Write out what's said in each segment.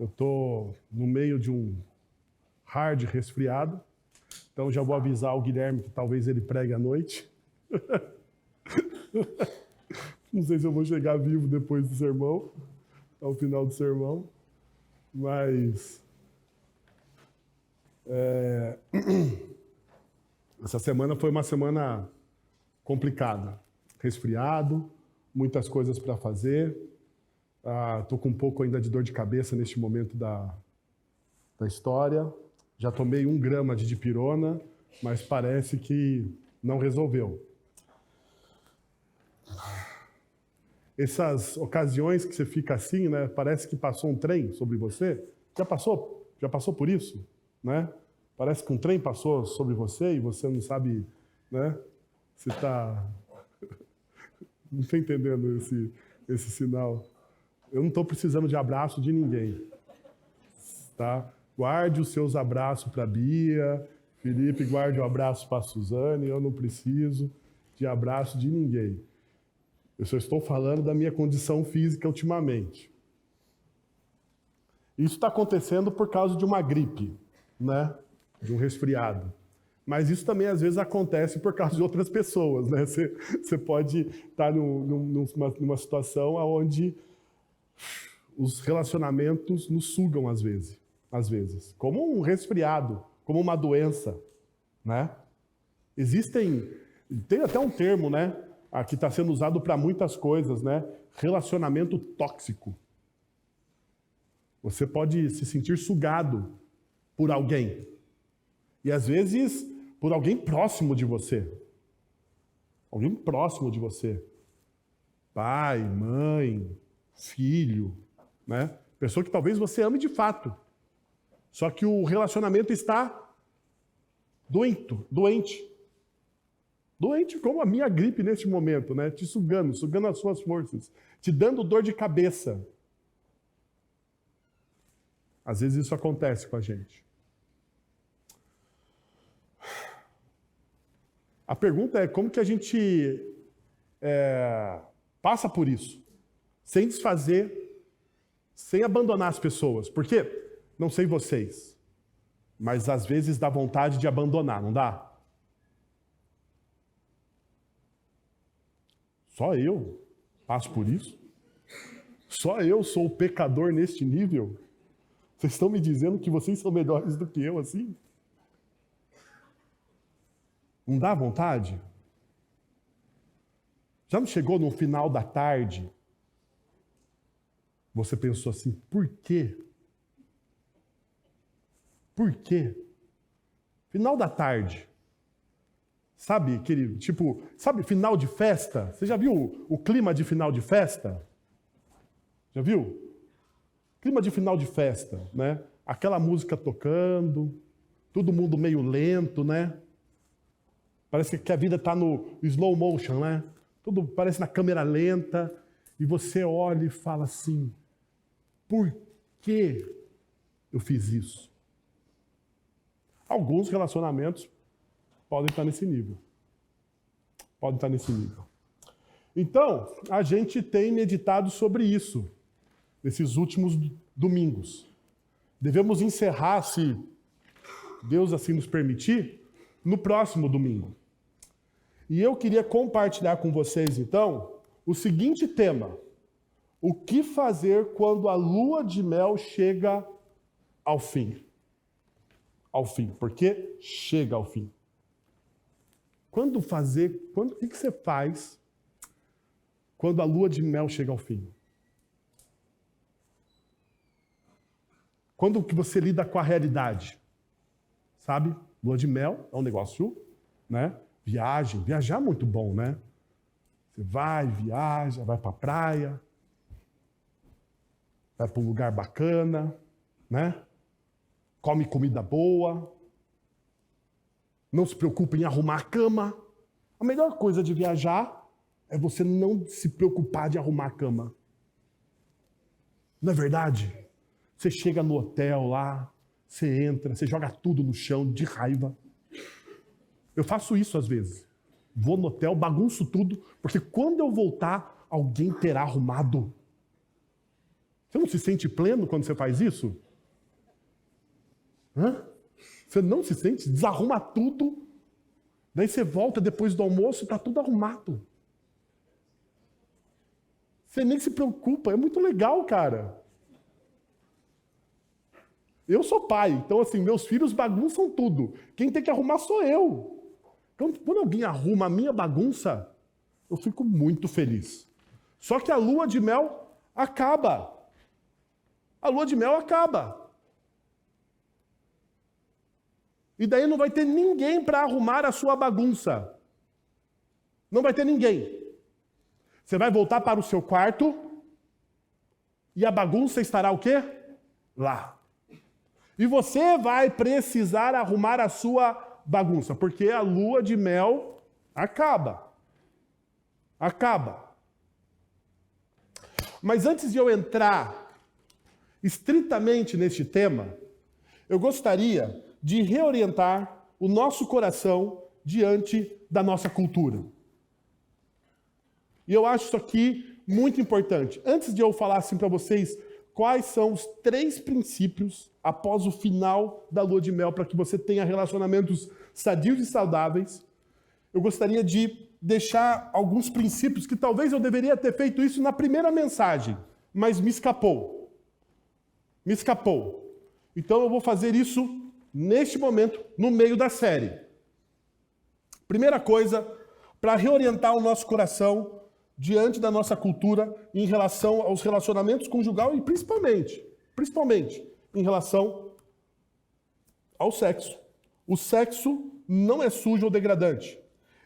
Eu estou no meio de um hard resfriado, então já vou avisar o Guilherme que talvez ele pregue à noite. Não sei se eu vou chegar vivo depois do sermão, ao final do sermão, mas essa semana foi uma semana complicada. Resfriado, muitas coisas para fazer. Estou com um pouco ainda de dor de cabeça neste momento da história. Já tomei 1 grama de dipirona, mas parece que não resolveu. Essas ocasiões que você fica assim, né? Parece que passou um trem sobre você. Já passou? Já passou por isso, né? Parece que um trem passou sobre você e você não sabe, né? Você está não está entendendo esse sinal. Eu não estou precisando de abraço de ninguém, tá? Guarde os seus abraços para a Bia, Felipe, guarde o abraço para a Suzane. Eu não preciso de abraço de ninguém. Eu só estou falando da minha condição física ultimamente. Isso está acontecendo por causa de uma gripe, né? De um resfriado. Mas isso também, às vezes, acontece por causa de outras pessoas, né? Você pode estar numa situação onde os relacionamentos nos sugam, às vezes. Como um resfriado, como uma doença, né? Tem até um termo, né? Que está sendo usado para muitas coisas, né? Relacionamento tóxico. Você pode se sentir sugado por alguém. E às vezes por alguém próximo de você. Alguém próximo de você. Pai, mãe, filho, né? Pessoa que talvez você ame de fato. Só que o relacionamento está doente. Doente como a minha gripe neste momento, né? Te sugando as suas forças, te dando dor de cabeça. Às vezes isso acontece com a gente. A pergunta é como que a gente passa por isso, sem desfazer, sem abandonar as pessoas. Porque, não sei vocês, mas às vezes dá vontade de abandonar, não dá? Só eu passo por isso? Só eu sou o pecador neste nível? Vocês estão me dizendo que vocês são melhores do que eu, assim? Não dá vontade? Já não chegou no final da tarde? Você pensou assim, por quê? Por quê? Final da tarde. Sabe aquele, sabe final de festa? Você já viu o clima de final de festa? Já viu? Clima de final de festa, né? Aquela música tocando, todo mundo meio lento, né? Parece que a vida está no slow motion, né? Tudo parece na câmera lenta. E você olha e fala assim, por que eu fiz isso? Alguns relacionamentos podem estar nesse nível. Então, a gente tem meditado sobre isso nesses últimos domingos. Devemos encerrar, se Deus assim nos permitir, no próximo domingo. E eu queria compartilhar com vocês, então, o seguinte tema. O que fazer quando a lua de mel chega ao fim? Ao fim, porque chega ao fim. O que você faz quando a lua de mel chega ao fim? Quando que você lida com a realidade? Sabe? Lua de mel é um negócio, né? Viajar é muito bom, né? Você viaja, vai para a praia, vai para um lugar bacana, né? Come comida boa, não se preocupa em arrumar a cama. A melhor coisa de viajar é você não se preocupar de arrumar a cama. Não é verdade? Você chega no hotel lá, você entra, você joga tudo no chão de raiva. Eu faço isso às vezes. Vou no hotel, bagunço tudo, porque quando eu voltar, alguém terá arrumado. Você não se sente pleno quando você faz isso? Hã? Você não se sente? Desarruma tudo. Daí você volta depois do almoço e está tudo arrumado. Você nem se preocupa. É muito legal, cara. Eu sou pai, então assim, meus filhos bagunçam tudo. Quem tem que arrumar sou eu. Então, quando alguém arruma a minha bagunça, eu fico muito feliz. Só que a lua de mel acaba. A lua de mel acaba. E daí não vai ter ninguém para arrumar a sua bagunça. Não vai ter ninguém. Você vai voltar para o seu quarto e a bagunça estará o quê? Lá. E você vai precisar arrumar a sua bagunça, porque a lua de mel acaba. Acaba. Mas antes de eu entrar estritamente neste tema, eu gostaria de reorientar o nosso coração diante da nossa cultura. E eu acho isso aqui muito importante. Antes de eu falar assim para vocês quais são os 3 princípios após o final da lua de mel para que você tenha relacionamentos sadios e saudáveis, eu gostaria de deixar alguns princípios que talvez eu deveria ter feito isso na primeira mensagem, mas me escapou. Me escapou. Então eu vou fazer isso neste momento, no meio da série. Primeira coisa, para reorientar o nosso coração diante da nossa cultura em relação aos relacionamentos conjugal e principalmente em relação ao sexo. O sexo não é sujo ou degradante.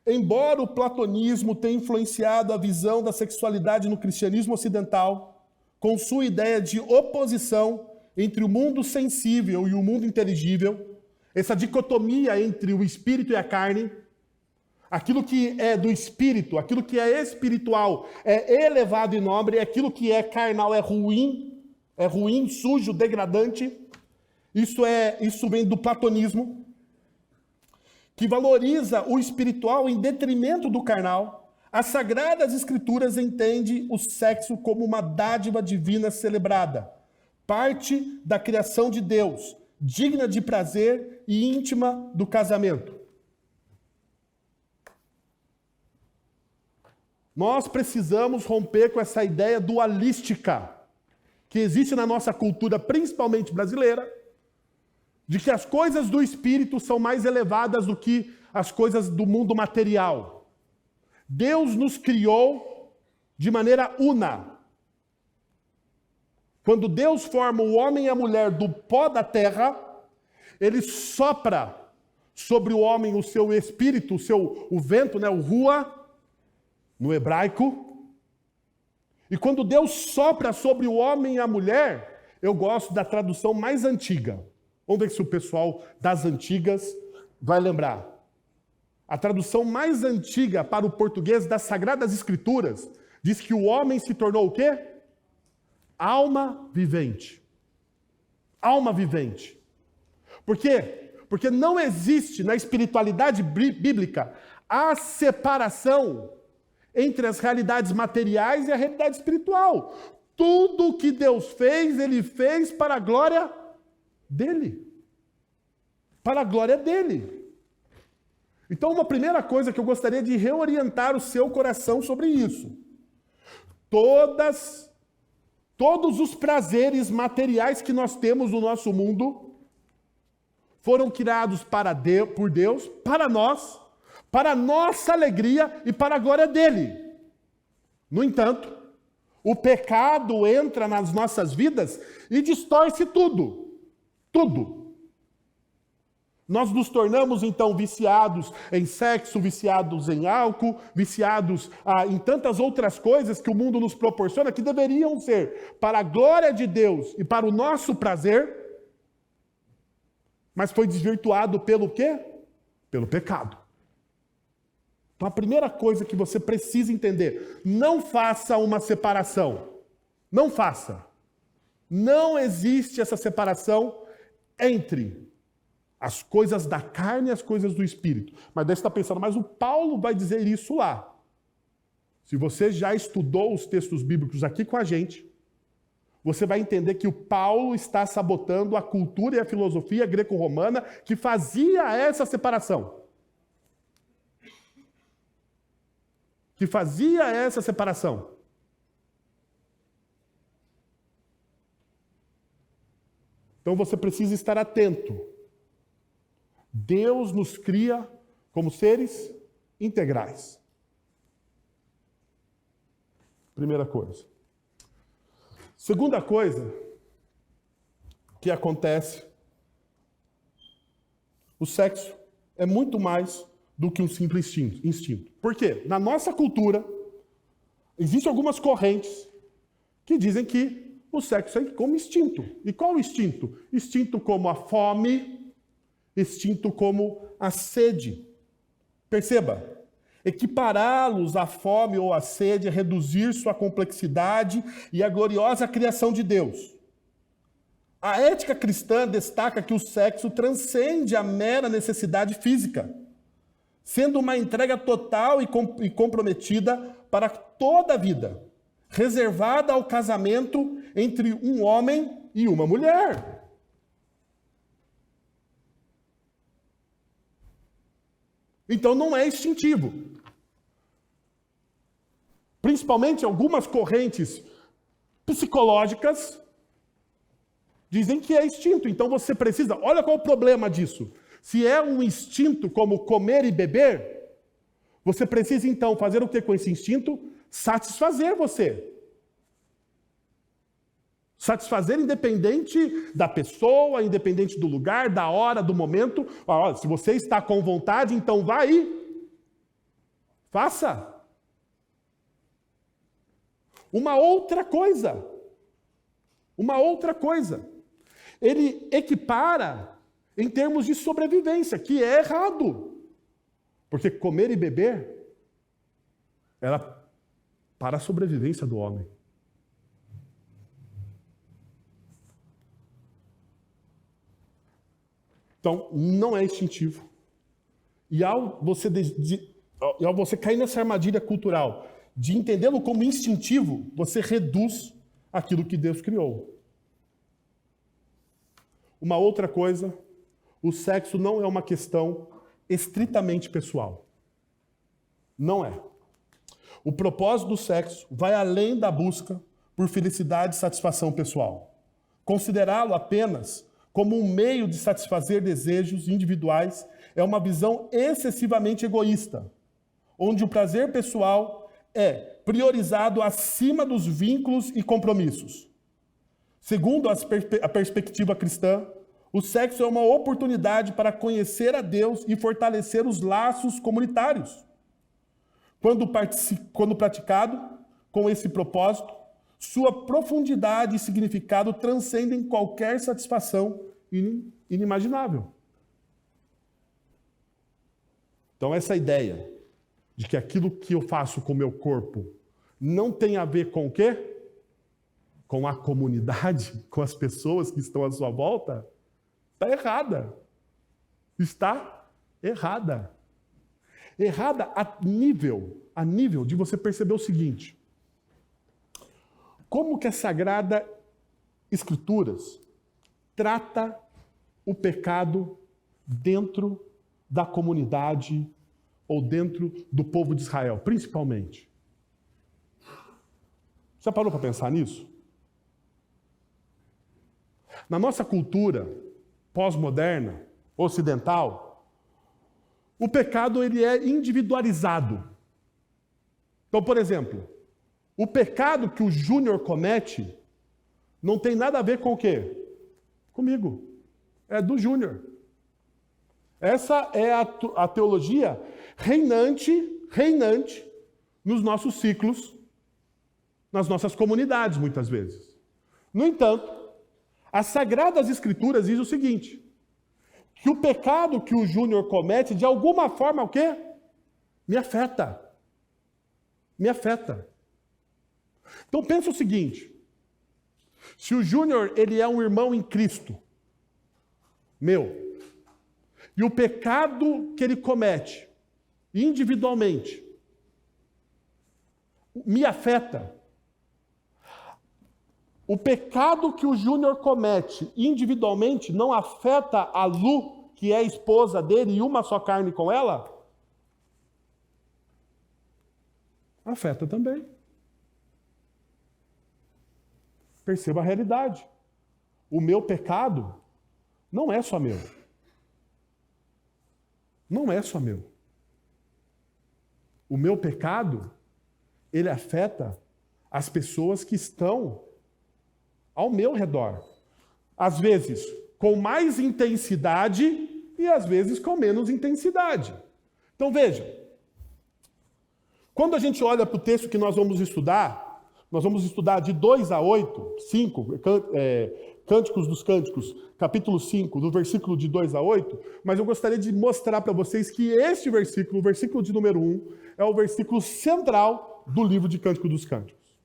Embora o platonismo tenha influenciado a visão da sexualidade no cristianismo ocidental, com sua ideia de oposição entre o mundo sensível e o mundo inteligível, essa dicotomia entre o espírito e a carne, aquilo que é do espírito, aquilo que é espiritual é elevado e nobre, aquilo que é carnal é ruim, sujo, degradante. Isso vem do platonismo, que valoriza o espiritual em detrimento do carnal. As Sagradas Escrituras entendem o sexo como uma dádiva divina celebrada, parte da criação de Deus, digna de prazer e íntima do casamento. Nós precisamos romper com essa ideia dualística que existe na nossa cultura, principalmente brasileira, de que as coisas do espírito são mais elevadas do que as coisas do mundo material. Deus nos criou de maneira una. Quando Deus forma o homem e a mulher do pó da terra, ele sopra sobre o homem o seu espírito, o vento, o rua, no hebraico. E quando Deus sopra sobre o homem e a mulher, eu gosto da tradução mais antiga. Vamos ver se o pessoal das antigas vai lembrar. A tradução mais antiga para o português das Sagradas Escrituras diz que o homem se tornou o quê? Alma vivente. Alma vivente. Por quê? Porque não existe na espiritualidade bíblica a separação entre as realidades materiais e a realidade espiritual. Tudo que Deus fez, Ele fez para a glória dele. Para a glória dele. Então, uma primeira coisa que eu gostaria de reorientar o seu coração sobre isso. Todos os prazeres materiais que nós temos no nosso mundo foram criados por Deus, para nós, para a nossa alegria e para a glória dele. No entanto, o pecado entra nas nossas vidas e distorce tudo. Tudo. Nós nos tornamos, então, viciados em sexo, viciados em álcool, viciados em tantas outras coisas que o mundo nos proporciona, que deveriam ser para a glória de Deus e para o nosso prazer, mas foi desvirtuado pelo quê? Pelo pecado. Então, a primeira coisa que você precisa entender, não faça uma separação. Não faça. Não existe essa separação entre as coisas da carne e as coisas do espírito. Mas daí você está pensando, mas o Paulo vai dizer isso lá. Se você já estudou os textos bíblicos aqui com a gente, você vai entender que o Paulo está sabotando a cultura e a filosofia greco-romana que fazia essa separação. Que fazia essa separação. Então você precisa estar atento. Deus nos cria como seres integrais. Primeira coisa. Segunda coisa que acontece, o sexo é muito mais do que um simples instinto. Por quê? Na nossa cultura, existem algumas correntes que dizem que o sexo é como instinto. E qual o instinto? Instinto como a fome, instinto como a sede. Perceba, equipará-los à fome ou à sede é reduzir sua complexidade e a gloriosa criação de Deus. A ética cristã destaca que o sexo transcende a mera necessidade física, sendo uma entrega total e comprometida para toda a vida, reservada ao casamento entre um homem e uma mulher. Então não é instintivo. Principalmente algumas correntes psicológicas dizem que é instinto. Então você precisa... Olha qual é o problema disso. Se é um instinto como comer e beber, você precisa então fazer o que com esse instinto? Satisfazer você. Satisfazer independente da pessoa, independente do lugar, da hora, do momento. Olha, se você está com vontade, então vá aí. Faça. Uma outra coisa. Ele equipara em termos de sobrevivência, que é errado. Porque comer e beber era para a sobrevivência do homem. Então, não é instintivo. E ao você cair nessa armadilha cultural de entendê-lo como instintivo, você reduz aquilo que Deus criou. Uma outra coisa, o sexo não é uma questão estritamente pessoal. Não é. O propósito do sexo vai além da busca por felicidade e satisfação pessoal. Considerá-lo apenas como um meio de satisfazer desejos individuais é uma visão excessivamente egoísta, onde o prazer pessoal é priorizado acima dos vínculos e compromissos. Segundo a perspectiva cristã, o sexo é uma oportunidade para conhecer a Deus e fortalecer os laços comunitários. Quando praticado com esse propósito, sua profundidade e significado transcendem qualquer satisfação inimaginável. Então, essa ideia de que aquilo que eu faço com o meu corpo não tem a ver com o quê? Com a comunidade, com as pessoas que estão à sua volta, está errada. Está errada. Errada a nível de você perceber o seguinte: como que a Sagrada Escrituras trata o pecado dentro da comunidade ou dentro do povo de Israel, principalmente. Você parou para pensar nisso? Na nossa cultura pós-moderna, ocidental, o pecado ele é individualizado. Então, por exemplo, o pecado que o Júnior comete não tem nada a ver com o quê? Comigo. É do Júnior. Essa é a teologia reinante nos nossos ciclos, nas nossas comunidades, muitas vezes. No entanto, as Sagradas Escrituras dizem o seguinte: que o pecado que o Júnior comete, de alguma forma, o quê? Me afeta. Me afeta. Então pensa o seguinte: se o Júnior ele é um irmão em Cristo, meu, e o pecado que ele comete individualmente me afeta, o pecado que o Júnior comete individualmente não afeta a Lu, que é a esposa dele e uma só carne com ela? Afeta também. Perceba a realidade. O meu pecado não é só meu. Não é só meu. O meu pecado, ele afeta as pessoas que estão ao meu redor. Às vezes com mais intensidade e às vezes com menos intensidade. Então veja, quando a gente olha para o texto que nós vamos estudar de 2 a 8, 5, Cânticos dos Cânticos, capítulo 5, do versículo de 2 a 8, mas eu gostaria de mostrar para vocês que este versículo, o versículo de número 1, é o versículo central do livro de Cânticos dos Cânticos.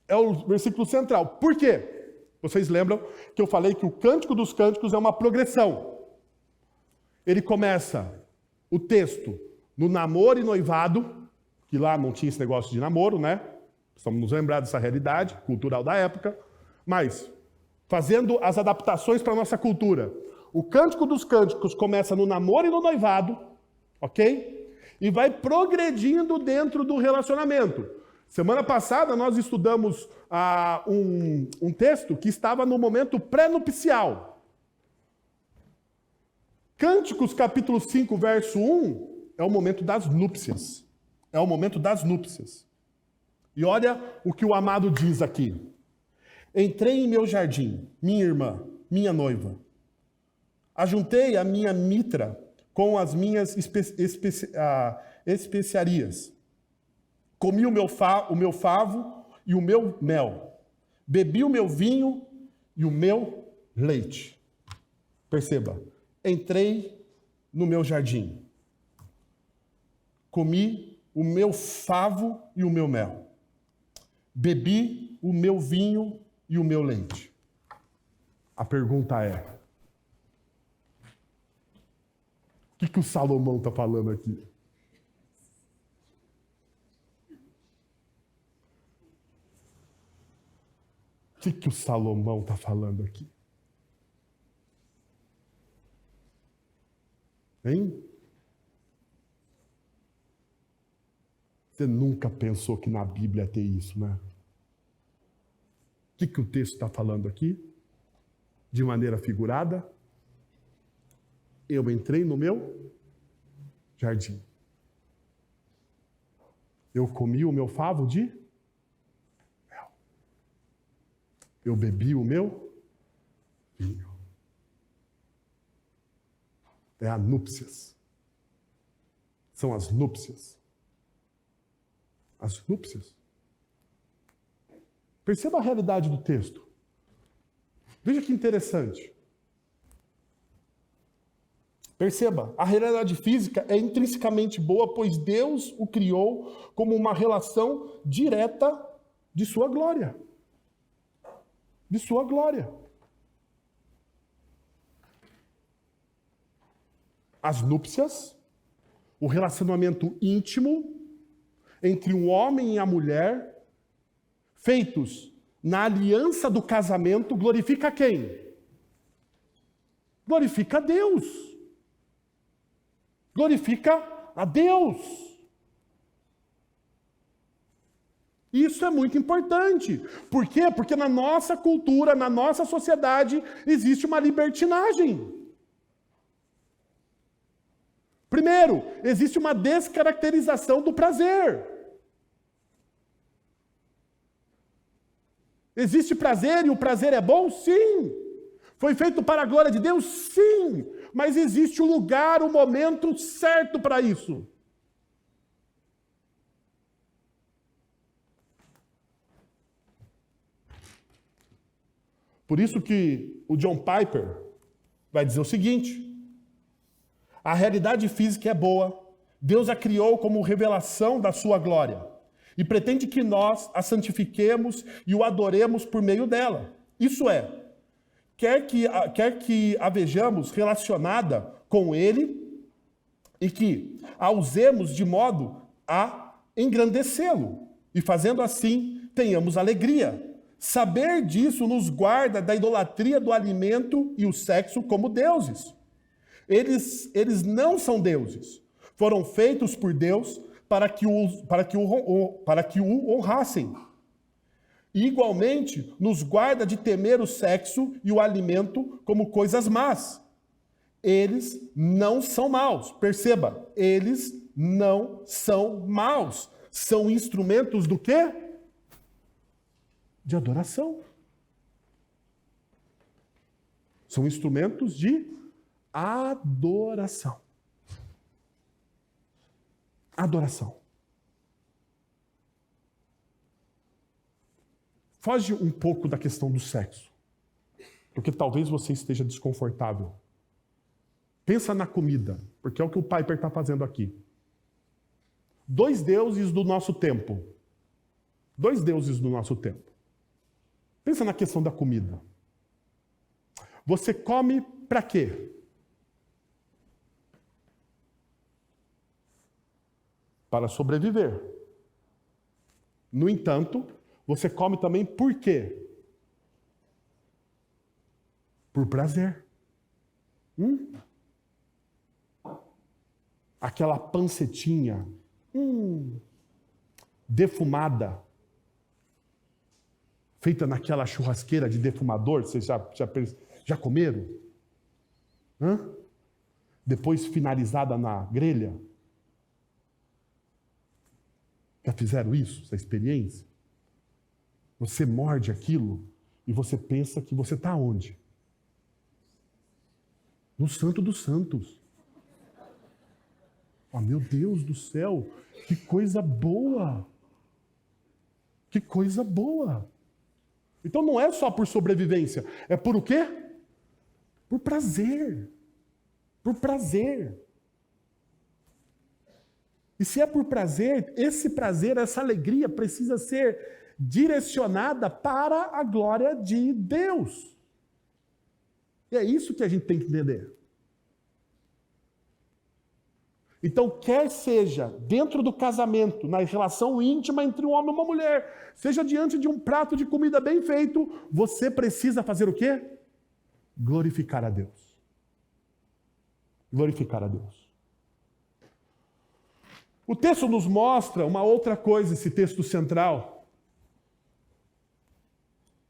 É o versículo central. Por quê? Vocês lembram que eu falei que o Cântico dos Cânticos é uma progressão. Ele começa o texto no namoro e noivado, que lá não tinha esse negócio de namoro, né? Precisamos nos lembrar dessa realidade cultural da época. Mas, fazendo as adaptações para a nossa cultura, o Cântico dos Cânticos começa no namoro e no noivado, ok? E vai progredindo dentro do relacionamento. Semana passada nós estudamos um texto que estava no momento pré-nupcial. Cânticos capítulo 5, verso 1, é o momento das núpcias. É o momento das núpcias. E olha o que o amado diz aqui. Entrei em meu jardim, minha irmã, minha noiva. Ajuntei a minha mitra com as minhas especiarias. Comi o meu favo e o meu mel. Bebi o meu vinho e o meu leite. Perceba, entrei no meu jardim. Comi o meu favo e o meu mel. Bebi o meu vinho e o meu leite. A pergunta é: o que o Salomão está falando aqui? O que o Salomão está falando aqui? Hein? Você nunca pensou que na Bíblia tem isso, né? O que o texto está falando aqui? De maneira figurada, eu entrei no meu jardim. Eu comi o meu favo de mel. Eu bebi o meu vinho. É a núpcias. São as núpcias. As núpcias. Perceba a realidade do texto. Veja que interessante. Perceba, a realidade física é intrinsecamente boa, pois Deus o criou como uma relação direta de sua glória. De sua glória. As núpcias, o relacionamento íntimo entre um homem e a mulher, feitos na aliança do casamento, glorifica quem? Glorifica a Deus. Glorifica a Deus. Isso é muito importante. Por quê? Porque na nossa cultura, na nossa sociedade, existe uma libertinagem. Primeiro, existe uma descaracterização do prazer. Existe prazer e o prazer é bom? Sim. Foi feito para a glória de Deus? Sim. Mas existe o lugar, o momento certo para isso. Por isso que o John Piper vai dizer o seguinte: a realidade física é boa, Deus a criou como revelação da sua glória e pretende que nós a santifiquemos e o adoremos por meio dela. Isso é, quer que a vejamos relacionada com Ele e que a usemos de modo a engrandecê-lo e fazendo assim tenhamos alegria. Saber disso nos guarda da idolatria do alimento e o sexo como deuses. Eles não são deuses. Foram feitos por Deus para que o honrassem. E, igualmente, nos guarda de temer o sexo e o alimento como coisas más. Eles não são maus. Perceba, eles não são maus. São instrumentos do quê? De adoração. São instrumentos de adoração. Adoração. Foge um pouco da questão do sexo, porque talvez você esteja desconfortável. Pensa na comida, porque é o que o Piper está fazendo aqui. 2 deuses do nosso tempo. 2 deuses do nosso tempo. Pensa na questão da comida. Você come para quê? Para sobreviver. No entanto, você come também por quê? Por prazer. Aquela pancetinha defumada, feita naquela churrasqueira de defumador, vocês já comeram? Depois finalizada na grelha? Já fizeram isso, essa experiência? Você morde aquilo e você pensa que você está onde? No Santo dos Santos. Oh, meu Deus do céu, que coisa boa! Que coisa boa! Então não é só por sobrevivência, é por o quê? Por prazer. Por prazer. E se é por prazer, esse prazer, essa alegria precisa ser direcionada para a glória de Deus. E é isso que a gente tem que entender. Então, quer seja dentro do casamento, na relação íntima entre um homem e uma mulher, seja diante de um prato de comida bem feito, você precisa fazer o quê? Glorificar a Deus. Glorificar a Deus. O texto nos mostra uma outra coisa, esse texto central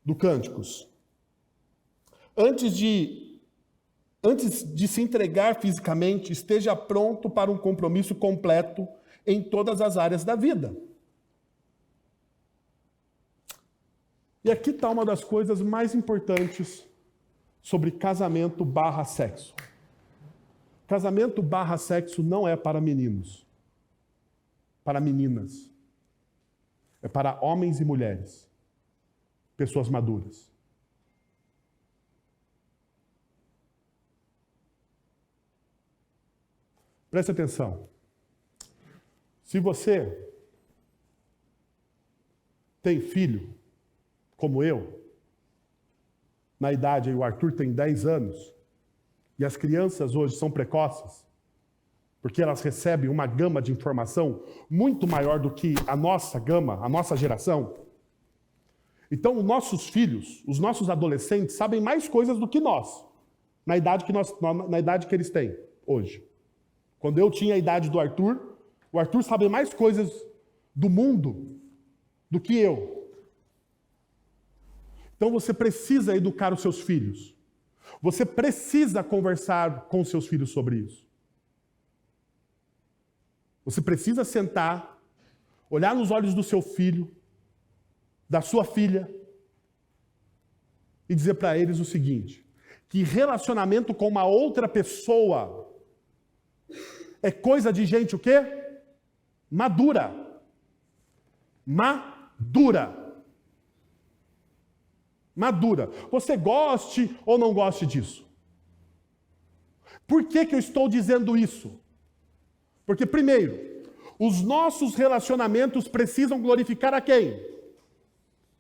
do Cânticos. Antes de se entregar fisicamente, esteja pronto para um compromisso completo em todas as áreas da vida. E aqui está uma das coisas mais importantes sobre casamento/sexo. Casamento/sexo não é para meninos, para meninas. É para homens e mulheres, pessoas maduras. Preste atenção. Se você tem filho, como eu, na idade, o Arthur tem 10 anos, e as crianças hoje são precoces, porque elas recebem uma gama de informação muito maior do que a nossa gama, a nossa geração. Então, os nossos filhos, os nossos adolescentes, sabem mais coisas do que nós, na idade que eles têm hoje. Quando eu tinha a idade do Arthur, o Arthur sabe mais coisas do mundo do que eu. Então você precisa educar os seus filhos. Você precisa conversar com os seus filhos sobre isso. Você precisa sentar, olhar nos olhos do seu filho, da sua filha, e dizer para eles o seguinte: que relacionamento com uma outra pessoa é coisa de gente o quê? Madura. Madura. Madura. Você goste ou não goste disso? Por que eu estou dizendo isso? Porque, primeiro, os nossos relacionamentos precisam glorificar a quem?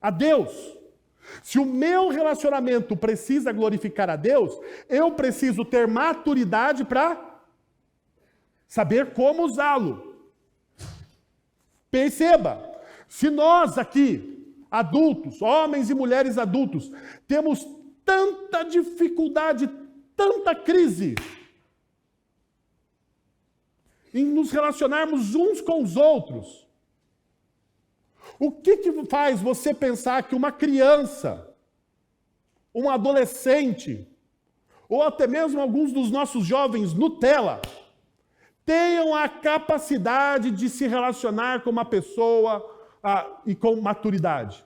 A Deus. Se o meu relacionamento precisa glorificar a Deus, eu preciso ter maturidade para saber como usá-lo. Perceba, se nós aqui, adultos, homens e mulheres adultos, temos tanta dificuldade, tanta crise em nos relacionarmos uns com os outros. O que faz você pensar que uma criança, um adolescente, ou até mesmo alguns dos nossos jovens Nutella, tenham a capacidade de se relacionar com uma pessoa e com maturidade?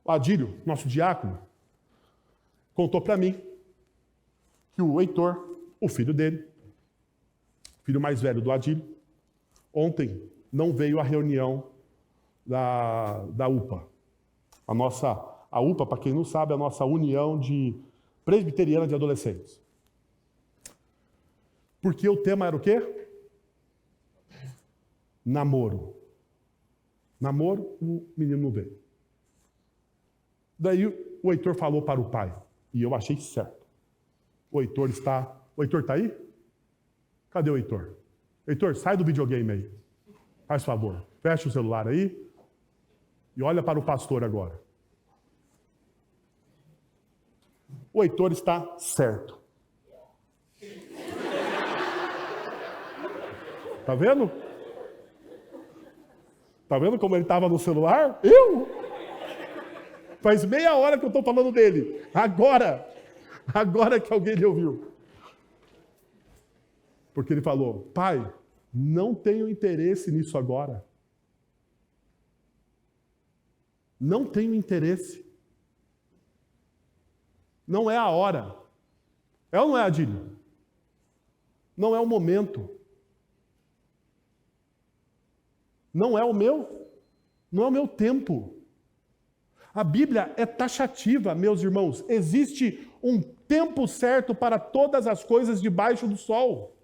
O Adílio, nosso diácono, contou para mim que o Heitor, o filho dele, filho mais velho do Adílio, ontem não veio à reunião da UPA. A UPA, para quem não sabe, é a nossa União Presbiteriana de Adolescentes. Porque o tema era o quê? Namoro. Namoro, o menino não veio. Daí o Heitor falou para o pai, e eu achei certo. O Heitor está aí? Cadê o Heitor? Heitor, sai do videogame aí. Faz favor, fecha o celular aí e olha para o pastor agora. O Heitor está certo. Tá vendo? Tá vendo como ele estava no celular? Faz meia hora que eu estou falando dele. Agora que alguém lhe ouviu. Porque ele falou, pai, não tenho interesse nisso agora. Não tenho interesse. Não é a hora. É ou não é, Adílio? Não é o momento. Não é o meu tempo. A Bíblia é taxativa, meus irmãos. Existe um tempo certo para todas as coisas debaixo do sol.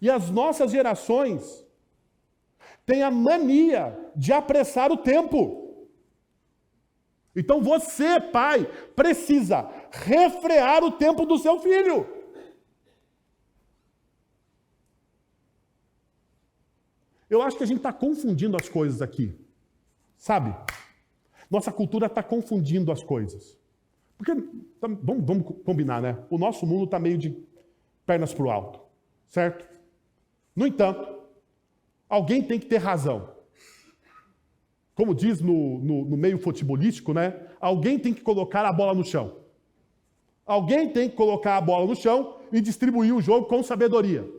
E as nossas gerações têm a mania de apressar o tempo. Então você, pai, precisa refrear o tempo do seu filho. Eu acho que a gente está confundindo as coisas aqui. Sabe? Nossa cultura está confundindo as coisas. Porque, vamos combinar, né? O nosso mundo está meio de pernas para o alto. Certo? No entanto, alguém tem que ter razão. Como diz no meio futebolístico, né? Alguém tem que colocar a bola no chão. Alguém tem que colocar a bola no chão e distribuir o jogo com sabedoria.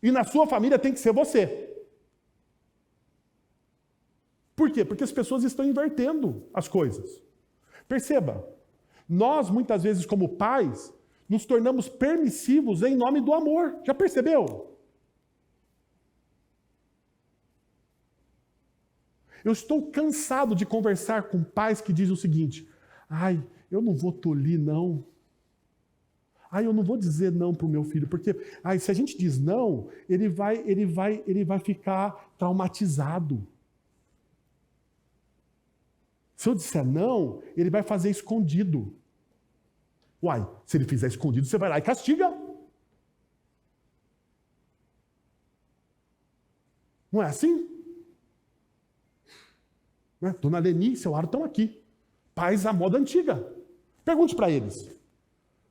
E na sua família tem que ser você. Por quê? Porque as pessoas estão invertendo as coisas. Perceba, nós muitas vezes como pais, nos tornamos permissivos em nome do amor. Já percebeu? Eu estou cansado de conversar com pais que dizem o seguinte, eu não vou tolir não. Eu não vou dizer não para o meu filho, porque se a gente diz não, ele vai ficar traumatizado. Se eu disser não, ele vai fazer escondido. Se ele fizer escondido, você vai lá e castiga. Não é assim? Né? Dona Leni e seu Aro estão aqui. Pais à moda antiga. Pergunte para eles.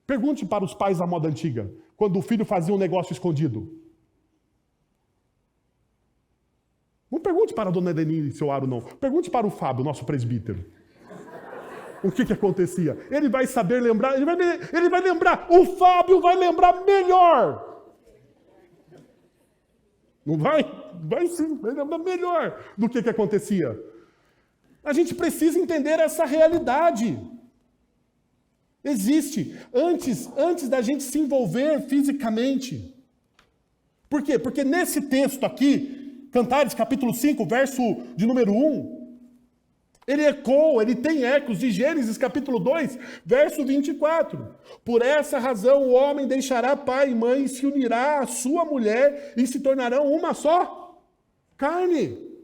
Pergunte para os pais à moda antiga, quando o filho fazia um negócio escondido. Não pergunte para a dona Leni e seu Aro, não. Pergunte para o Fábio, nosso presbítero. O que acontecia? Ele vai saber lembrar, ele vai lembrar. O Fábio vai lembrar melhor. Não vai? Vai sim, vai lembrar melhor do que acontecia. A gente precisa entender essa realidade. Existe. Antes da gente se envolver fisicamente. Por quê? Porque nesse texto aqui, Cantares, capítulo 5, verso de número 1, ele ecoa, ele tem ecos de Gênesis, capítulo 2, verso 24. Por essa razão o homem deixará pai e mãe e se unirá à sua mulher e se tornarão uma só carne.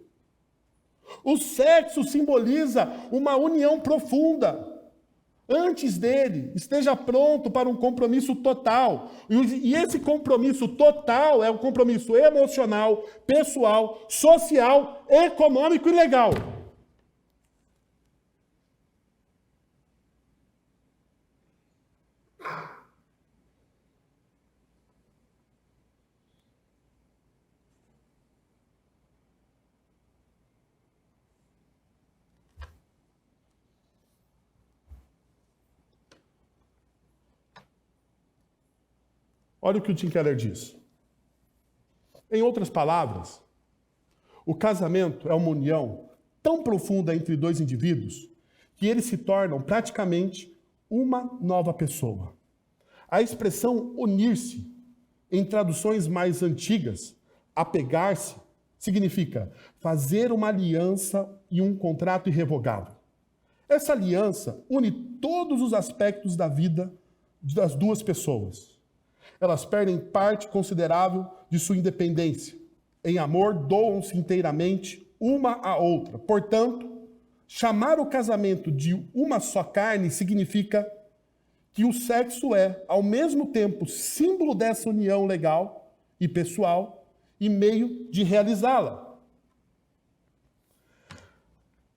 O sexo simboliza uma união profunda. antes dele, esteja pronto para um compromisso total. E esse compromisso total é um compromisso emocional, pessoal, social, econômico e legal. Olha o que o Tim Keller diz. Em outras palavras, o casamento é uma união tão profunda entre dois indivíduos que eles se tornam praticamente uma nova pessoa. A expressão unir-se, em traduções mais antigas, apegar-se, significa fazer uma aliança e um contrato irrevogável. Essa aliança une todos os aspectos da vida das duas pessoas. Elas perdem parte considerável de sua independência. Em amor, doam-se inteiramente uma à outra. Portanto, chamar o casamento de uma só carne significa que o sexo é, ao mesmo tempo, símbolo dessa união legal e pessoal e meio de realizá-la.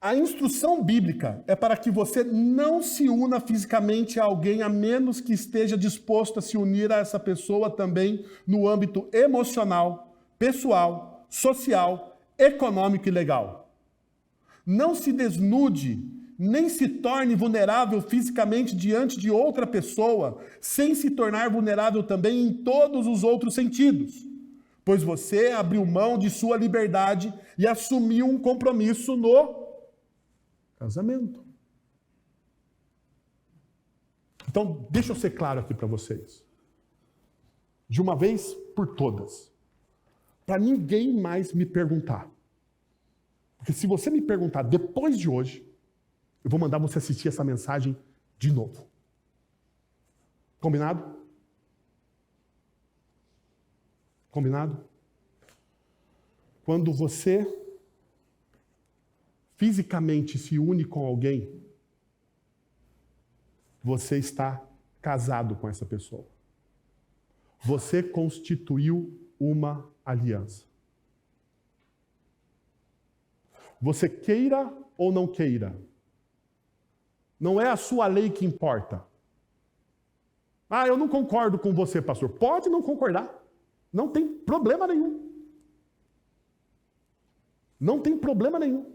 A instrução bíblica é para que você não se una fisicamente a alguém a menos que esteja disposto a se unir a essa pessoa também no âmbito emocional, pessoal, social, econômico e legal. Não se desnude, nem se torne vulnerável fisicamente diante de outra pessoa, sem se tornar vulnerável também em todos os outros sentidos, pois você abriu mão de sua liberdade e assumiu um compromisso no casamento. Então, deixa eu ser claro aqui para vocês. De uma vez por todas. Para ninguém mais me perguntar. Porque se você me perguntar depois de hoje, eu vou mandar você assistir essa mensagem de novo. Combinado? Combinado? Quando você fisicamente se une com alguém, você está casado com essa pessoa. Você constituiu uma aliança. Você queira ou não queira, não é a sua lei que importa. Ah, eu não concordo com você, pastor. Pode não concordar. Não tem problema nenhum. Não tem problema nenhum.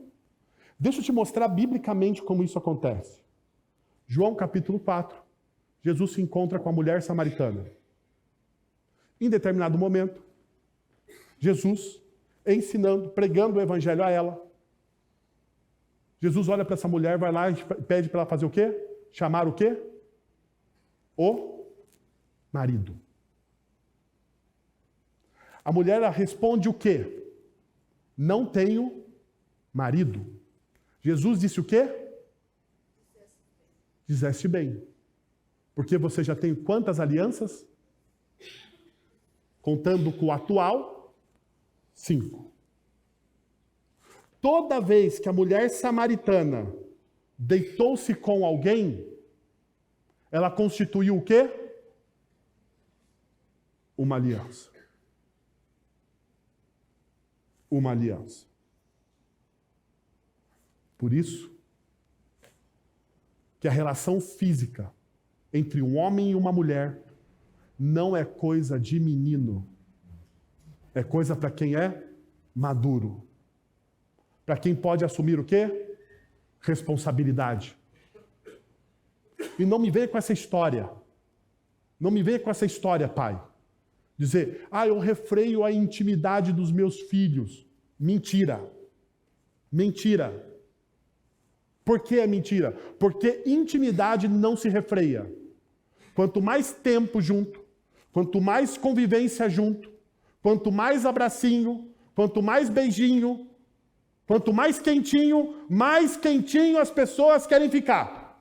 Deixa eu te mostrar biblicamente como isso acontece. João capítulo 4. Jesus se encontra com a mulher samaritana. Em determinado momento, Jesus, ensinando, pregando o evangelho a ela, Jesus olha para essa mulher, vai lá e pede para ela fazer o quê? Chamar o quê? O marido. A mulher responde o quê? Não tenho marido. Jesus disse o quê? Disseste bem. Porque você já tem quantas alianças? Contando com o atual, 5. Toda vez que a mulher samaritana deitou-se com alguém, ela constituiu o quê? Uma aliança. Uma aliança. Por isso, que a relação física entre um homem e uma mulher não é coisa de menino. É coisa para quem é maduro. Para quem pode assumir o quê? Responsabilidade. E não me venha com essa história. Não me venha com essa história, pai. Dizer, eu refreio a intimidade dos meus filhos. Mentira. Mentira. Por que é mentira? Porque intimidade não se refreia. Quanto mais tempo junto, quanto mais convivência junto, quanto mais abracinho, quanto mais beijinho, quanto mais quentinho as pessoas querem ficar.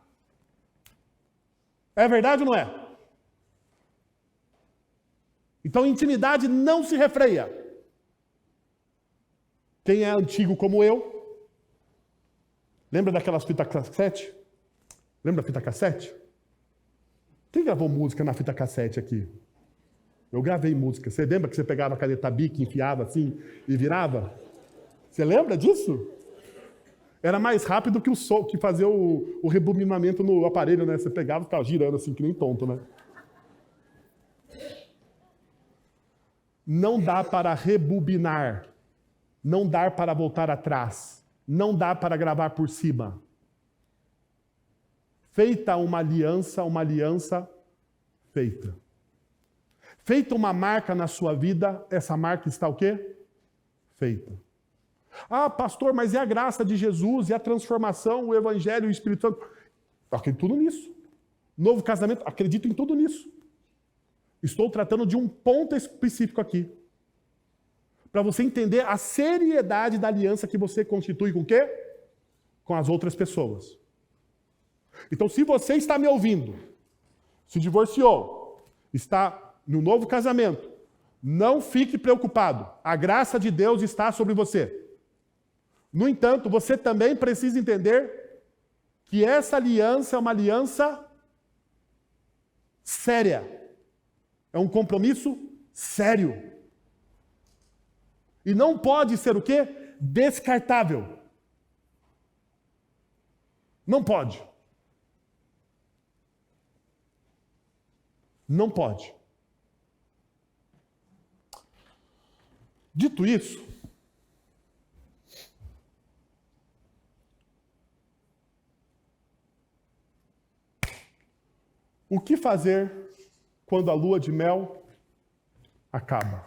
É verdade ou não é? Então, intimidade não se refreia. Quem é antigo como eu, lembra daquelas fitas cassete? Lembra da fita cassete? Quem gravou música na fita cassete aqui? Eu gravei música. Você lembra que você pegava a caneta Bic, enfiava assim e virava? Você lembra disso? Era mais rápido que o som, que fazer o rebobinamento no aparelho, né? Você pegava e ficava girando assim, que nem tonto, né? Não dá para rebobinar. Não dá para voltar atrás. Não dá para gravar por cima. Feita uma aliança feita. Feita uma marca na sua vida, essa marca está o quê? Feita. Ah, pastor, mas é a graça de Jesus, e a transformação, o Evangelho, o Espírito Santo. Eu acredito tudo nisso. Novo casamento, acredito em tudo nisso. Estou tratando de um ponto específico aqui. Para você entender a seriedade da aliança que você constitui com o quê? Com as outras pessoas. Então, se você está me ouvindo, se divorciou, está no novo casamento, não fique preocupado. A graça de Deus está sobre você. No entanto, você também precisa entender que essa aliança é uma aliança séria. É um compromisso sério. E não pode ser o quê? Descartável. Não pode. Não pode. Dito isso, o que fazer quando a lua de mel acaba?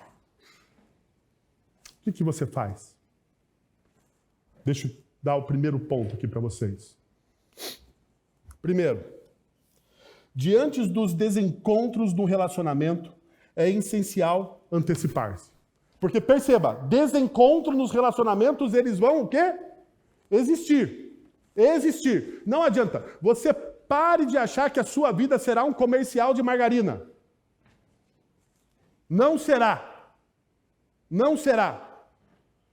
O que você faz? Deixa eu dar o primeiro ponto aqui para vocês. Primeiro, diante dos desencontros do relacionamento, é essencial antecipar-se. Porque perceba, desencontro nos relacionamentos, eles vão o quê? Existir. Existir. Não adianta. Você pare de achar que a sua vida será um comercial de margarina. Não será. Não será.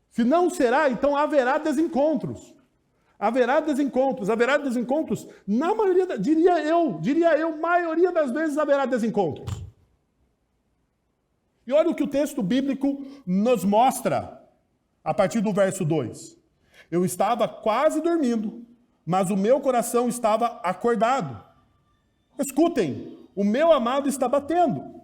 Se não será, então haverá desencontros. Haverá desencontros. Haverá desencontros. Na maioria, diria eu, maioria das vezes haverá desencontros. E olha o que o texto bíblico nos mostra a partir do verso 2. Eu estava quase dormindo, mas o meu coração estava acordado. Escutem, o meu amado está batendo.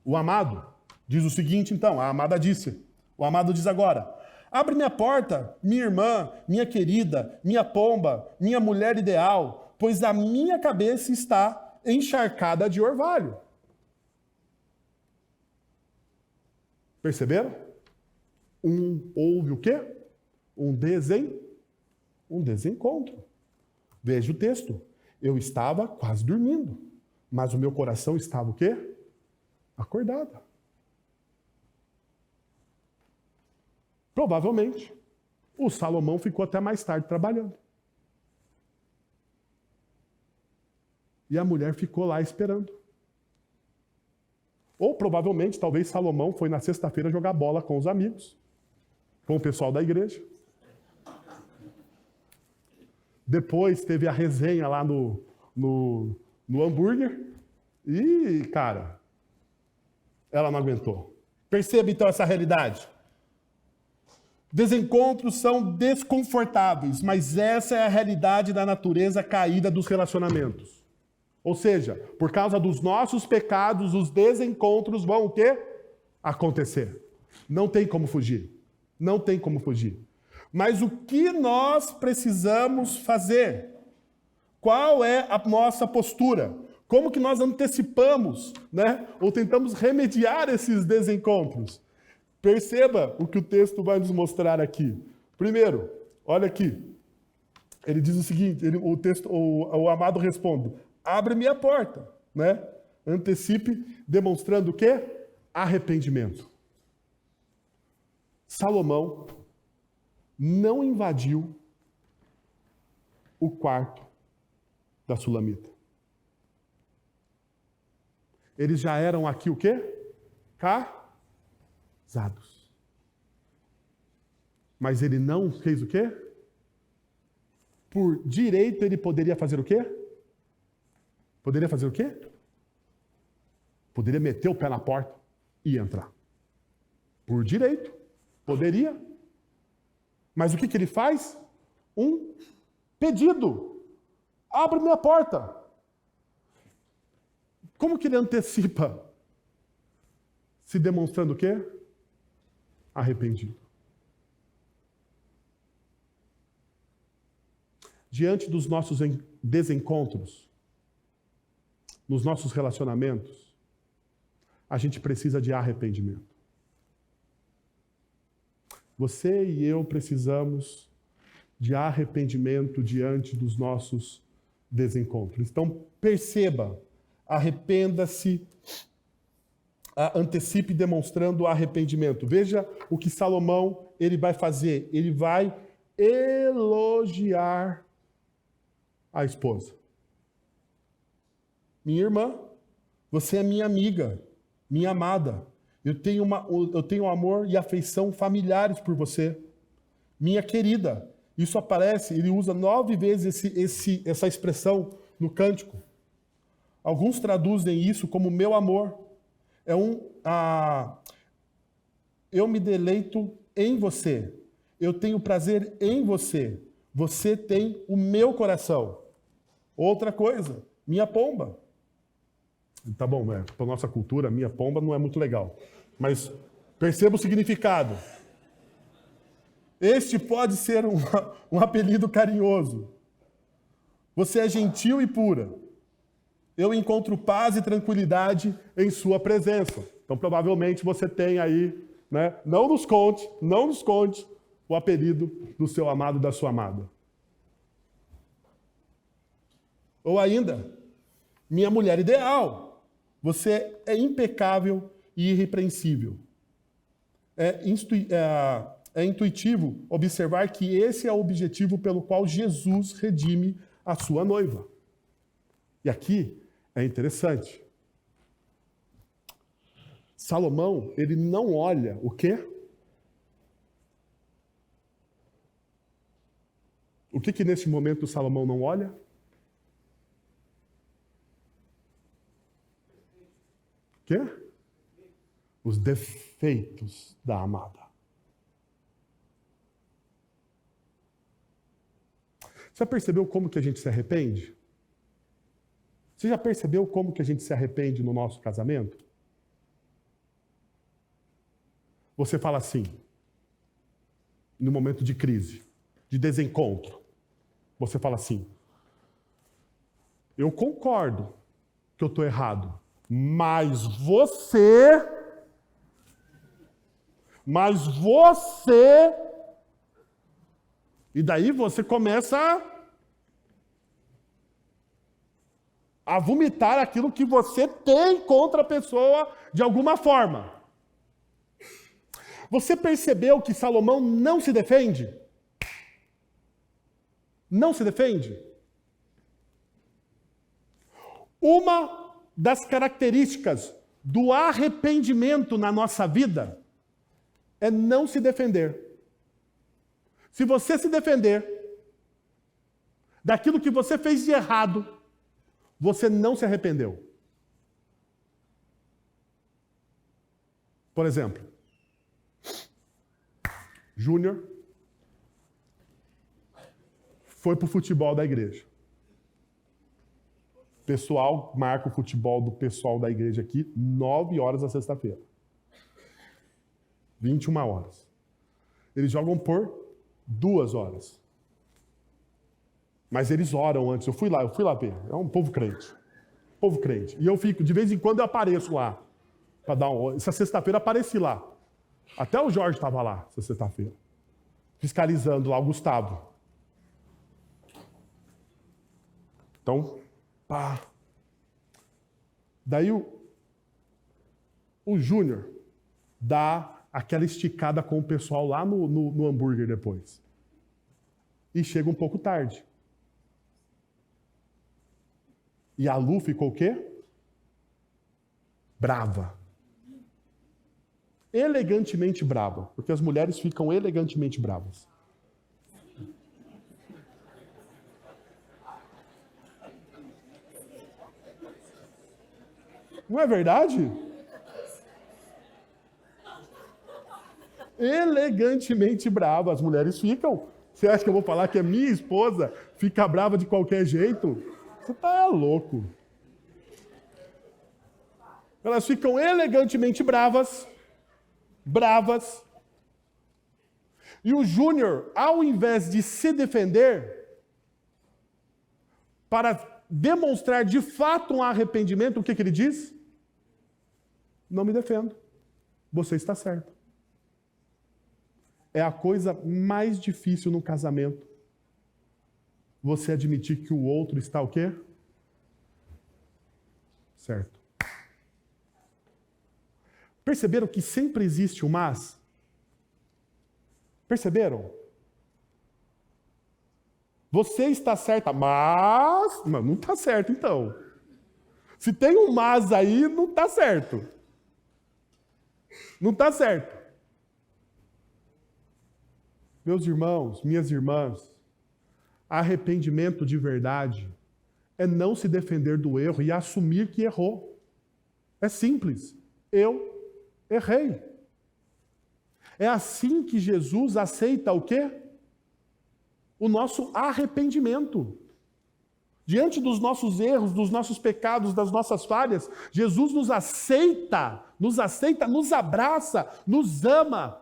O amado diz o seguinte, então, a amada disse. O amado diz agora, abre-me a porta, minha irmã, minha querida, minha pomba, minha mulher ideal, pois a minha cabeça está encharcada de orvalho. Perceberam? Houve o quê? Um desencontro. Veja o texto. Eu estava quase dormindo, mas o meu coração estava o quê? Acordado. Provavelmente, o Salomão ficou até mais tarde trabalhando. E a mulher ficou lá esperando. Ou provavelmente, talvez Salomão foi na sexta-feira jogar bola com os amigos, com o pessoal da igreja. Depois teve a resenha lá no hambúrguer. E, cara, ela não aguentou. Perceba então essa realidade. Desencontros são desconfortáveis, mas essa é a realidade da natureza caída dos relacionamentos. Ou seja, por causa dos nossos pecados, os desencontros vão o quê? Acontecer. Não tem como fugir. Não tem como fugir. Mas o que nós precisamos fazer? Qual é a nossa postura? Como que nós antecipamos, né? Ou tentamos remediar esses desencontros? Perceba o que o texto vai nos mostrar aqui. Primeiro, olha aqui. Ele diz o seguinte, o amado responde, abre-me a porta, né? Antecipe, demonstrando o quê? Arrependimento. Salomão não invadiu o quarto da Sulamita. Eles já eram aqui o quê? Casados. Mas ele não fez o quê? Por direito ele poderia fazer o quê? Poderia fazer o quê? Poderia meter o pé na porta e entrar. Por direito. Poderia. Mas o que ele faz? Um pedido. Abre minha porta. Como que ele antecipa? Se demonstrando o quê? Arrependido. Diante dos nossos desencontros, nos nossos relacionamentos, a gente precisa de arrependimento. Você e eu precisamos de arrependimento diante dos nossos desencontros. Então, perceba, arrependa-se, antecipe demonstrando arrependimento. Veja o que Salomão ele vai fazer. Ele vai elogiar a esposa. Minha irmã, você é minha amiga, minha amada. Eu tenho amor e afeição familiares por você. Minha querida. Isso aparece, ele usa 9 vezes essa expressão no cântico. Alguns traduzem isso como meu amor. Eu me deleito em você. Eu tenho prazer em você. Você tem o meu coração. Outra coisa, minha pomba. Tá bom, para nossa cultura, minha pomba não é muito legal. Mas perceba o significado. Este pode ser um apelido carinhoso. Você é gentil e pura. Eu encontro paz e tranquilidade em sua presença. Então, provavelmente, você tem aí, né? Não nos conte o apelido do seu amado e da sua amada. Ou ainda, minha mulher ideal. Você é impecável e irrepreensível. É intuitivo observar que esse é o objetivo pelo qual Jesus redime a sua noiva. E aqui é interessante. Salomão, ele não olha o quê? O que nesse momento Salomão não olha? O quê? Os defeitos da amada. Você já percebeu como que a gente se arrepende? Você já percebeu como que a gente se arrepende no nosso casamento? Você fala assim, no momento de crise, de desencontro, você fala assim, eu concordo que eu estou errado, mas você, e daí você começa a vomitar aquilo que você tem contra a pessoa de alguma forma. Você percebeu que Salomão não se defende? Não se defende? Uma das características do arrependimento na nossa vida é não se defender. Se você se defender daquilo que você fez de errado, você não se arrependeu. Por exemplo, Júnior foi para o futebol da igreja. O pessoal marca o futebol do pessoal da igreja aqui 9 horas na sexta-feira. 21 horas. Eles jogam por 2 horas. Mas eles oram antes. Eu fui lá ver. É um povo crente. Povo crente. E eu fico, de vez em quando eu apareço lá. Essa sexta-feira apareci lá. Até o Jorge estava lá, essa sexta-feira. Fiscalizando lá o Gustavo. Então, pá. Daí o Júnior dá aquela esticada com o pessoal lá no hambúrguer depois. E chega um pouco tarde. E a Lu ficou o quê? Brava. Elegantemente brava. Porque as mulheres ficam elegantemente bravas. Não é verdade? Elegantemente brava. As mulheres ficam. Você acha que eu vou falar que a minha esposa fica brava de qualquer jeito? Você tá louco. Elas ficam elegantemente bravas. E o Júnior, ao invés de se defender, para demonstrar de fato um arrependimento, o que ele diz? Não me defendo. Você está certo. É a coisa mais difícil no casamento. Você admitir que o outro está o quê? Certo. Perceberam que sempre existe um mas? Perceberam? Você está certa, mas não está certo então. Se tem um mas aí, não está certo. Não está certo. Meus irmãos, minhas irmãs, arrependimento de verdade é não se defender do erro e assumir que errou. É simples. Eu errei. É assim que Jesus aceita o quê? O nosso arrependimento. Diante dos nossos erros, dos nossos pecados, das nossas falhas, Jesus nos aceita, nos abraça, nos ama.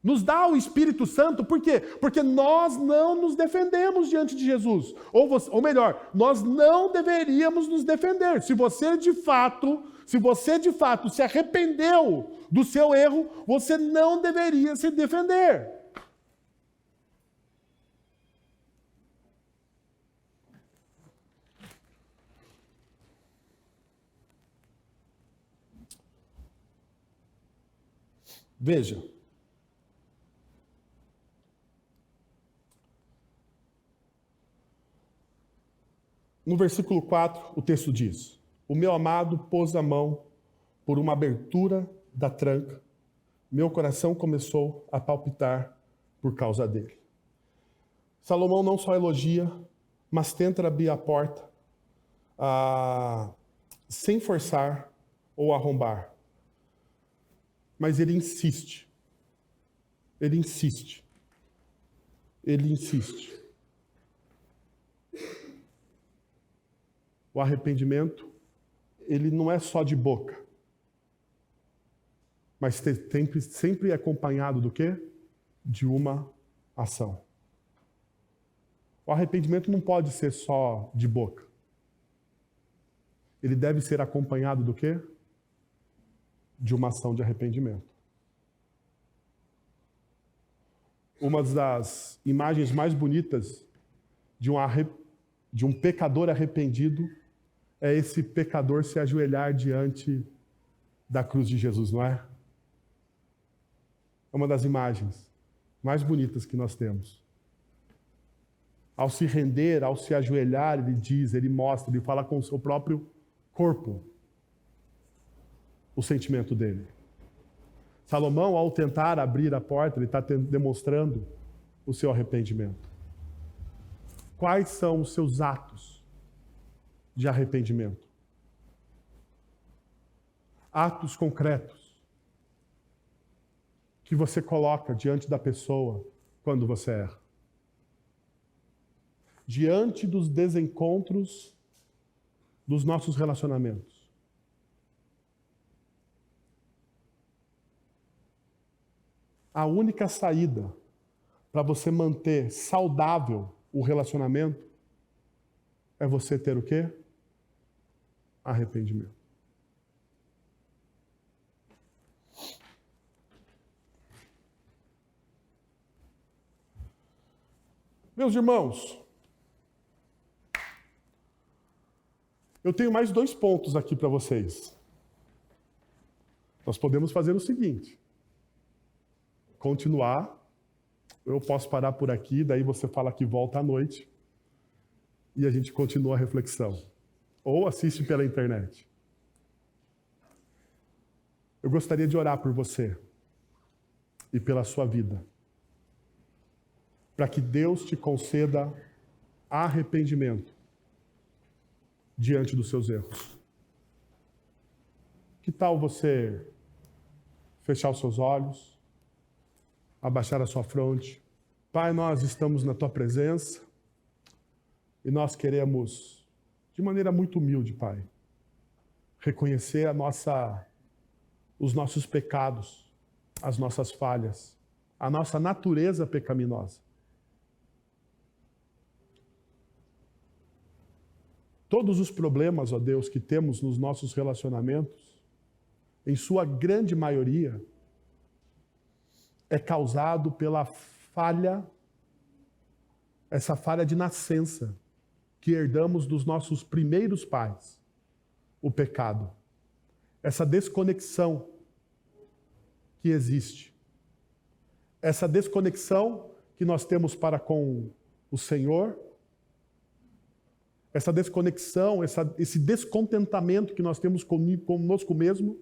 Nos dá o Espírito Santo, por quê? Porque nós não nos defendemos diante de Jesus. Ou melhor, nós não deveríamos nos defender. Se você de fato se arrependeu do seu erro, você não deveria se defender. Veja. No versículo 4, o texto diz: o meu amado pôs a mão por uma abertura da tranca. Meu coração começou a palpitar por causa dele. Salomão não só elogia, mas tenta abrir a porta sem forçar ou arrombar. Mas ele insiste. Ele insiste. Ele insiste. O arrependimento, ele não é só de boca, mas sempre é acompanhado do quê? De uma ação. O arrependimento não pode ser só de boca. Ele deve ser acompanhado do quê? De uma ação de arrependimento. Uma das imagens mais bonitas de um pecador arrependido é esse pecador se ajoelhar diante da cruz de Jesus, não é? É uma das imagens mais bonitas que nós temos. Ao se render, ao se ajoelhar, ele diz, ele mostra, ele fala com o seu próprio corpo o sentimento dele. Salomão, ao tentar abrir a porta, ele está demonstrando o seu arrependimento. Quais são os seus atos de arrependimento? Atos concretos que você coloca diante da pessoa quando você erra. Diante dos desencontros dos nossos relacionamentos. A única saída para você manter saudável o relacionamento é você ter o quê? Arrependimento. Meus irmãos, eu tenho mais 2 pontos aqui para vocês. Nós podemos fazer o seguinte: continuar, eu posso parar por aqui, daí você fala que volta à noite e a gente continua a reflexão. Ou assiste pela internet. Eu gostaria de orar por você e pela sua vida, para que Deus te conceda arrependimento diante dos seus erros. Que tal você fechar os seus olhos, abaixar a sua fronte? Pai, nós estamos na tua presença e nós queremos, de maneira muito humilde, Pai, reconhecer os nossos pecados, as nossas falhas, a nossa natureza pecaminosa. Todos os problemas, ó Deus, que temos nos nossos relacionamentos, em sua grande maioria, é causado pela falha, essa falha de nascença que herdamos dos nossos primeiros pais, o pecado. Essa desconexão que existe. Essa desconexão que nós temos para com o Senhor, essa desconexão, esse descontentamento que nós temos conosco mesmo,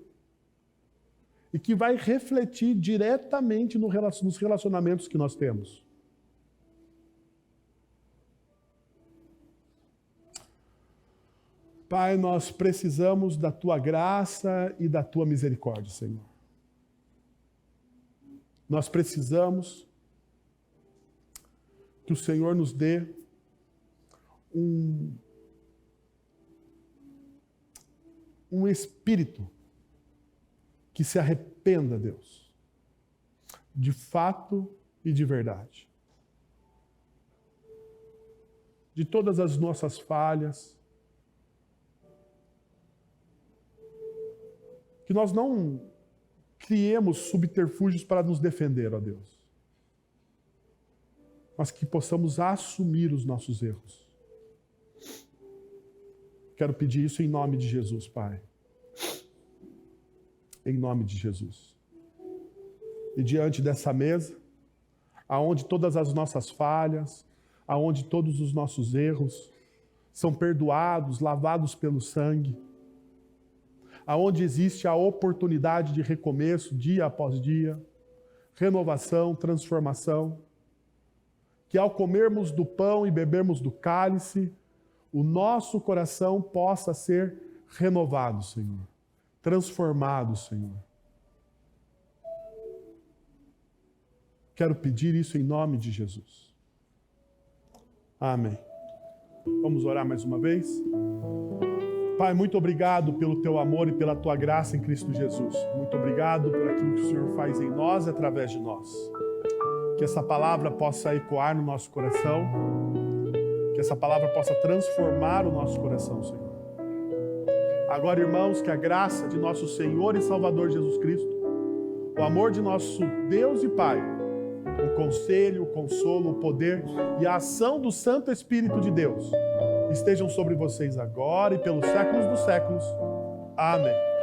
e que vai refletir diretamente nos relacionamentos que nós temos. Pai, nós precisamos da tua graça e da tua misericórdia, Senhor. Nós precisamos que o Senhor nos dê um espírito que se arrependa, Deus, de fato e de verdade. De todas as nossas falhas, que nós não criemos subterfúgios para nos defender, ó Deus, mas que possamos assumir os nossos erros. Quero pedir isso em nome de Jesus, Pai. Em nome de Jesus. E diante dessa mesa, aonde todas as nossas falhas, aonde todos os nossos erros são perdoados, lavados pelo sangue, aonde existe a oportunidade de recomeço dia após dia, renovação, transformação, que ao comermos do pão e bebermos do cálice, o nosso coração possa ser renovado, Senhor. Transformado, Senhor. Quero pedir isso em nome de Jesus. Amém. Vamos orar mais uma vez? Pai, muito obrigado pelo teu amor e pela tua graça em Cristo Jesus. Muito obrigado por aquilo que o Senhor faz em nós e através de nós. Que essa palavra possa ecoar no nosso coração. Que essa palavra possa transformar o nosso coração, Senhor. Agora, irmãos, que a graça de nosso Senhor e Salvador Jesus Cristo, o amor de nosso Deus e Pai, o conselho, o consolo, o poder e a ação do Santo Espírito de Deus estejam sobre vocês agora e pelos séculos dos séculos. Amém.